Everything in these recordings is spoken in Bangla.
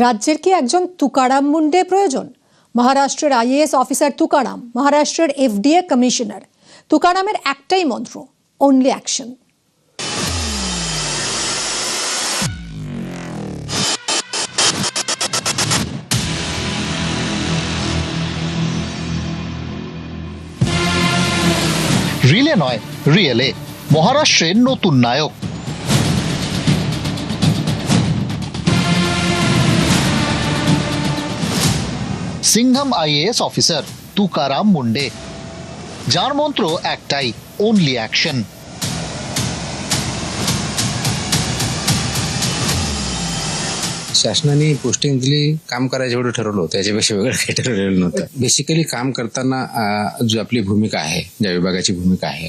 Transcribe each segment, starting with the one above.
রাজ্যের কি একজন তুকারাম মুন্ডে প্রয়োজন? মহারাষ্ট্রের আইএএস অফিসার তুকারাম মহারাষ্ট্রের এফডিএ কমিশনার। তুকারামের একটাই মন্ত্র, অনলি অ্যাকশন। রিলে নয়, রিয়েলে মহারাষ্ট্রের নতুন নায়ক। সিংঘম আইএএস অফিসার তুকারাম মুন্ডে, যার মন্ত্র একটাই, ओनली ॲक्शन। शासनाने पोस्टिंग दिली, काम करायचं एवढं ठरवलं होतं, त्याच्यापेक्षा वेगळं काही ठरवलेलं नव्हतं। बेसिकली काम करताना जो आपली भूमिका आहे, ज्या विभागाची भूमिका आहे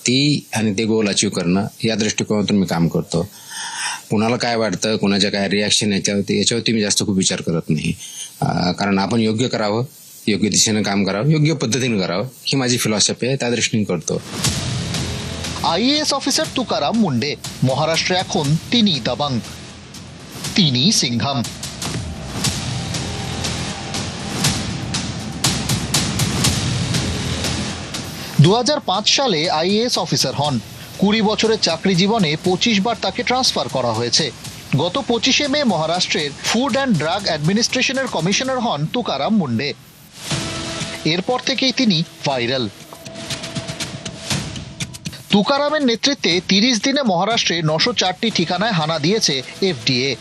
ती आणि ते गोल अचीव करणं, या दृष्टिकोनातून मी काम करतो। कुणाला काय वाटतं, कुणाच्या काय रिॲक्शन याच्यावरती मी जास्त खूप विचार करत नाही, कारण आपण योग्य करावं, योग्य दिशेनं काम करावं, योग्य पद्धतीने करावं, ही माझी फिलॉसफी आहे, त्या दृष्टीने करतो। আইএএস অফিসার তুকারাম মুন্ডে মহারাষ্ট্রে এখন তিনি দাবাং, তিনি সিংঘম। দু সালে আইএএস অফিসার হন। 20 বছরের চাকরি জীবনে 25 বার তাকে ট্রান্সফার করা হয়েছে। গত 25শে মে মহারাষ্ট্রের ফুড অ্যান্ড ড্রাগ অ্যাডমিনিস্ট্রেশনের কমিশনার হন তুকারাম মুন্ডে। এরপর থেকেই তিনি ভাইরাল। তুকারামের নেতৃত্বে 30 দিনে মহারাষ্ট্রে 904টি ঠিকানায় হানা দিয়েছে এফডিএ।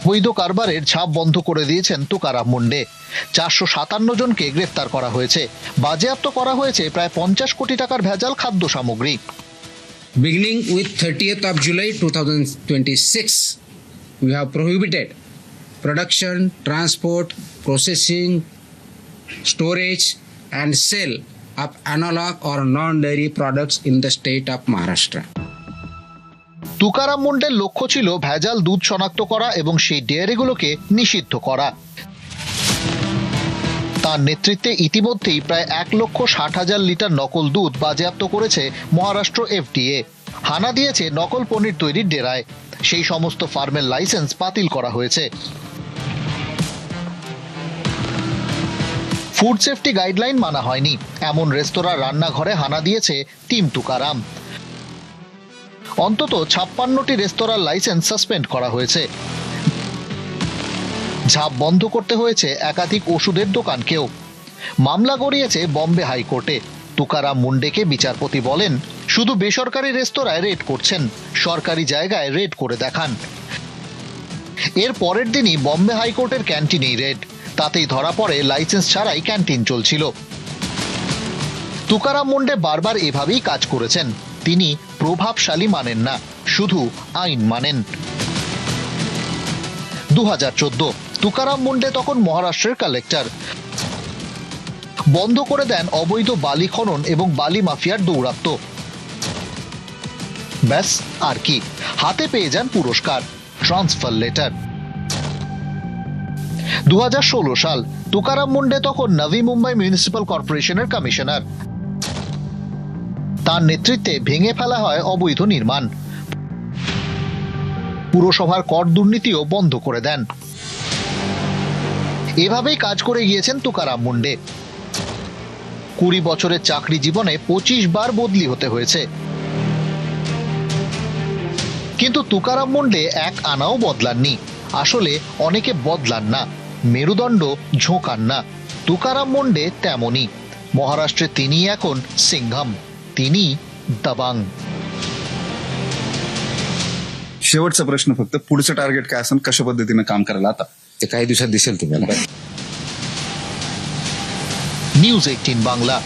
বৈধ কারবারের ঝাপ বন্ধ করে দিয়েছেন তুকারাম মুন্ডে। 457 জনকে গ্রেফতার করা হয়েছে, বাজেয়াপ্ত করা হয়েছে প্রায় 50 কোটি টাকার ভেজাল খাদ্য সামগ্রী। Beginning with 30th of July 2026, we have prohibited production, transport, processing, storage and sale of analog or non-dairy products in the state of Maharashtra. Tukaram মুন্ডের লক্ষ্য ছিল ভেজাল দুধ শনাক্ত করা এবং সেই ডেয়ারিগুলোকে নিষিদ্ধ করা। তার নেতৃত্বে ইতিমধ্যেই প্রায় 1,60,000 লিটার নকল দুধ বাজেয়াপ্ত করেছে মহারাষ্ট্র এফডিএ। হানা দিয়েছে নকল পনির তৈরির ডেরায়। সেই সমস্ত ফার্মের লাইসেন্স বাতিল করা হয়েছে। ফুড সেফটি গাইডলাইন মানা হয়নি এমন রেস্তোরাঁ রান্নাঘরে হানা দিয়েছে টিম তুকারাম। অন্তত 56টি রেস্তোরাঁর লাইসেন্স সাসপেন্ড করা হয়েছে। ঝাপ বন্ধ করতে হয়েছে একাধিক ওষুধের দোকানকেও। মামলা গড়িয়েছে বম্বে হাইকোর্টে। তুকারাম মুন্ডেকে বিচারপতি বলেন, শুধু বেসরকারি রেস্তোরাঁয় রেড করছেন, সরকারি জায়গায় রেড করে দেখান। এর পরের দিনই বম্বে হাইকোর্টের ক্যান্টিনেই রেড। তাতেই ধরা পড়ে লাইসেন্স ছাড়াই ক্যান্টিন চলছিল। তুকারাম মুন্ডে বারবার এভাবেই কাজ করেছেন। তিনি প্রভাবশালী মানেন না, শুধু আইন মানেন। 2014 তুকারাম মুন্ডে তখন মহারাষ্ট্রের কালেক্টর। বন্ধ করে দেন অবৈধ বালি খনন এবং বালি মাফিয়ার দৌরাত্ম। ব্যাস, আর কি, হাতে পেয়ে যান পুরস্কার, ট্রান্সফার লেটার। 2016 সাল তুকারাম মুন্ডে তখন নভি মুম্বাই মিউনিসিপ্যাল কর্পোরেশনের কমিশনার। তার নেতৃত্বে ভেঙে ফেলা হয় অবৈধ নির্মাণ। পুরসভার কর দুর্নীতিও বন্ধ করে দেন। এভাবেই কাজ করে গিয়েছেন তুকারাম মুন্ডে। 20 বছরের চাকরি জীবনে 25 বার বদলি হতে হয়েছে। কিন্তু তুকারাম মুন্ডে এক আনাও বদলাননি। আসলে অনেকে বদলান না, মেরুদণ্ড ঝোঁকান না। তুকারাম মুন্ডে তেমনই। মহারাষ্ট্রে তিনি এখন সিংঘম, তিনি দাবাং। शेवटचा प्रश्न फक्त, पुढचं टार्गेट काय असेल, कशा पद्धतीने काम करायला आता? ते काही दिवसात दिसेल तुम्हाला। নিউজ 18 বাংলা।